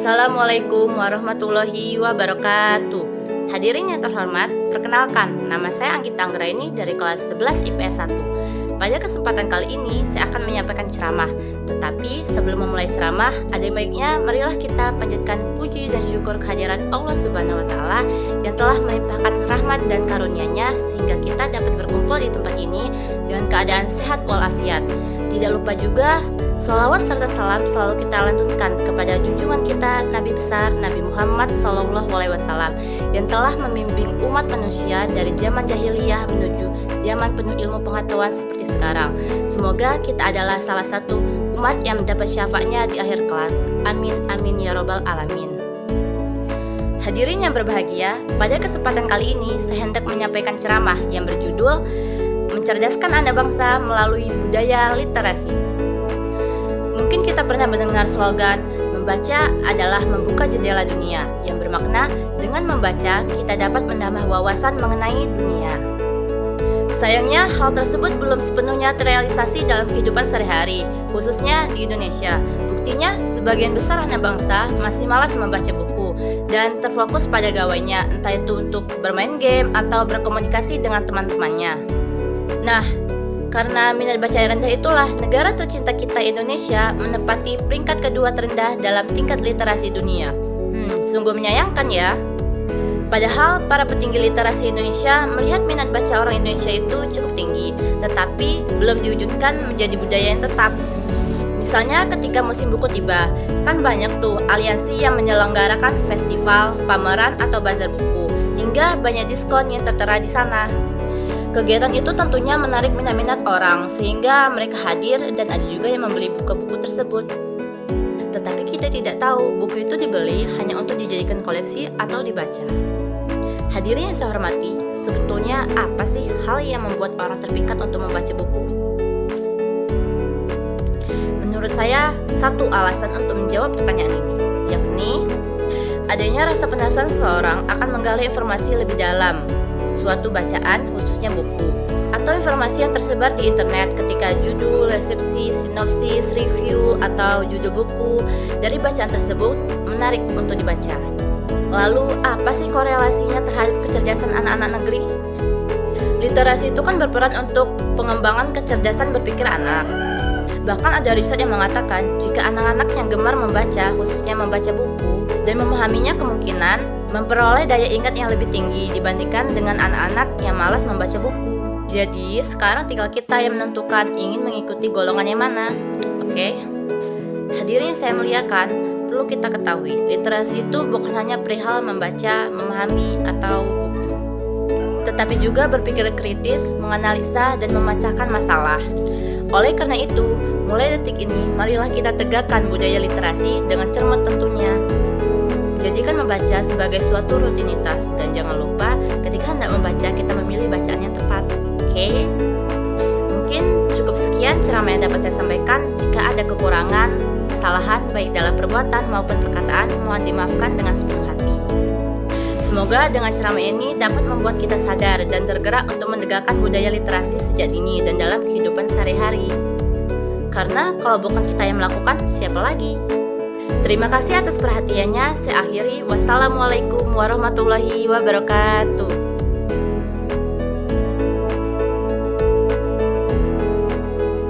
Assalamualaikum warahmatullahi wabarakatuh. Hadirin yang terhormat, perkenalkan, nama saya Anggita Anggraini dari kelas 11 IPS 1. Pada kesempatan kali ini, saya akan menyampaikan ceramah. Tetapi sebelum memulai ceramah, ada baiknya marilah kita panjatkan puji dan syukur kehadirat Allah Subhanahu wa Ta'ala yang telah melimpahkan rahmat dan karunia-Nya sehingga kita dapat berkumpul di tempat ini dengan keadaan sehat walafiat. Tidak lupa juga sholawat serta salam selalu kita lantunkan kepada junjungan kita Nabi besar Nabi Muhammad SAW yang telah membimbing umat manusia dari zaman jahiliyah menuju zaman penuh ilmu pengetahuan seperti sekarang. Semoga kita adalah salah satu umat yang mendapat syafaatnya di akhir kelak. Amin amin ya robbal alamin. Hadirin yang berbahagia, pada kesempatan kali ini saya hendak menyampaikan ceramah yang berjudul Mencerdaskan Anak Bangsa Melalui Budaya Literasi. Mungkin kita pernah mendengar slogan, membaca adalah membuka jendela dunia, yang bermakna dengan membaca kita dapat menambah wawasan mengenai dunia. Sayangnya hal tersebut belum sepenuhnya terrealisasi dalam kehidupan sehari-hari, khususnya di Indonesia. Buktinya, sebagian besar anak bangsa masih malas membaca buku dan terfokus pada gawainya, entah itu untuk bermain game atau berkomunikasi dengan teman-temannya. Nah, karena minat baca yang rendah itulah negara tercinta kita Indonesia menempati peringkat kedua terendah dalam tingkat literasi dunia. Sungguh menyayangkan ya. Padahal para petinggi literasi Indonesia melihat minat baca orang Indonesia itu cukup tinggi, tetapi belum diwujudkan menjadi budaya yang tetap. Misalnya ketika musim buku tiba, kan banyak tuh aliansi yang menyelenggarakan festival, pameran atau bazar buku, hingga banyak diskon yang tertera di sana. Kegiatan itu tentunya menarik minat-minat orang sehingga mereka hadir dan ada juga yang membeli buku-buku tersebut. Tetapi kita tidak tahu buku itu dibeli hanya untuk dijadikan koleksi atau dibaca. Hadirin yang saya hormati, sebetulnya apa sih hal yang membuat orang terpikat untuk membaca buku? Menurut saya, satu alasan untuk menjawab pertanyaan ini, yakni adanya rasa penasaran seseorang akan menggali informasi lebih dalam suatu bacaan, khususnya buku, atau informasi yang tersebar di internet ketika judul, resepsi, sinopsis, review, atau judul buku dari bacaan tersebut menarik untuk dibaca. Lalu, apa sih korelasinya terhadap kecerdasan anak-anak negeri? Literasi itu kan berperan untuk pengembangan kecerdasan berpikir anak. Bahkan ada riset yang mengatakan jika anak-anak yang gemar membaca, khususnya membaca buku, dan memahaminya kemungkinan memperoleh daya ingat yang lebih tinggi dibandingkan dengan anak-anak yang malas membaca buku. Jadi sekarang tinggal kita yang menentukan ingin mengikuti golongan yang mana. Oke? Hadirin yang saya muliakan, perlu kita ketahui, literasi itu bukan hanya perihal membaca, memahami, atau buku, tetapi juga berpikir kritis, menganalisa, dan memecahkan masalah. Oleh karena itu, mulai detik ini, marilah kita tegakkan budaya literasi dengan cermat tentunya. Jadikan membaca sebagai suatu rutinitas dan jangan lupa ketika hendak membaca kita memilih bacaan yang tepat. Oke? Mungkin cukup sekian ceramah yang dapat saya sampaikan. Jika ada kekurangan, kesalahan baik dalam perbuatan maupun perkataan, mohon dimaafkan dengan sepenuh hati. Semoga dengan ceramah ini dapat membuat kita sadar dan tergerak untuk menegakkan budaya literasi sejak dini dan dalam kehidupan sehari-hari. Karena kalau bukan kita yang melakukan, siapa lagi? Terima kasih atas perhatiannya. Saya akhiri. Wassalamualaikum warahmatullahi wabarakatuh.